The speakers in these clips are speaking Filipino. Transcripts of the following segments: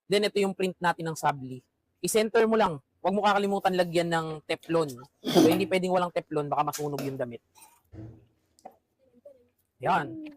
Then ito yung print natin ng Sabli. I-center mo lang. Huwag mo kakalimutan lagyan ng teflon. So hindi pwedeng walang teflon, baka masunog yung damit. Yan.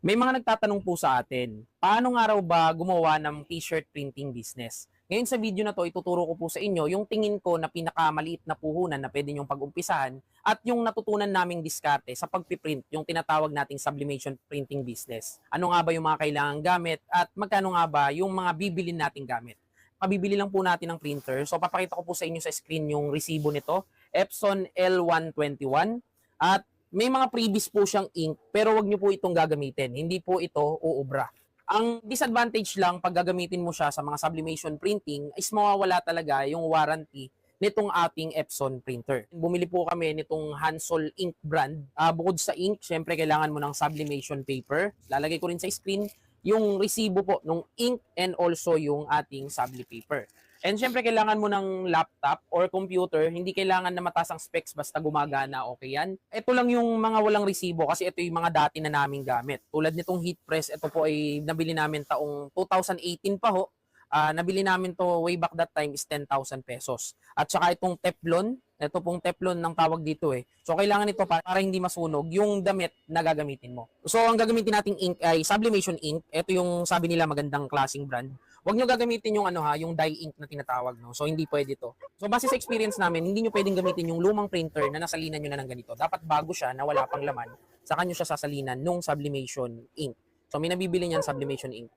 May mga nagtatanong po sa atin, paano nga raw ba gumawa ng t-shirt printing business? Ngayon sa video na to, ituturo ko po sa inyo yung tingin ko na pinakamaliit na puhunan na pwede nyong pag-umpisahan at yung natutunan naming diskarte sa pagpiprint, yung tinatawag nating sublimation printing business. Ano nga ba yung mga kailangang gamit at magkano nga ba yung mga bibilin nating gamit? Pabibili lang po natin ng printer. So papakita ko po sa inyo sa screen yung resibo nito, Epson L121 at may mga freebies po siyang ink pero wag niyo po itong gagamitin. Hindi po ito uubra. Ang disadvantage lang pag gagamitin mo siya sa mga sublimation printing is mawawala talaga yung warranty nitong ating Epson printer. Bumili po kami nitong Hansol ink brand. Bukod sa ink, syempre kailangan mo ng sublimation paper. Lalagay ko rin sa screen yung resibo po ng ink and also yung ating subli paper. And syempre kailangan mo ng laptop or computer, hindi kailangan na mataas ang specs basta gumagana, okay yan. Ito lang yung mga walang resibo kasi ito yung mga dati na naming gamit. Tulad nitong heat press, ito po ay nabili namin taong 2018 pa ho. Nabili namin to way back that time is 10,000 pesos. At saka itong Teflon, ito pong Teflon ng tawag dito eh. So kailangan ito para hindi masunog yung damit na gagamitin mo. So ang gagamitin nating ink ay sublimation ink. Ito yung sabi nila magandang klaseng brand. Huwag nyo gagamitin yung yung dye ink na tinatawag, no. So hindi pwede to. So base sa experience namin, hindi nyo pwedeng gamitin yung lumang printer na nasalinan nyo na ng ganito. Dapat bago siya na wala pang laman, saka nyo siya sasalinan nung sublimation ink. So may nabibili niyan sublimation ink.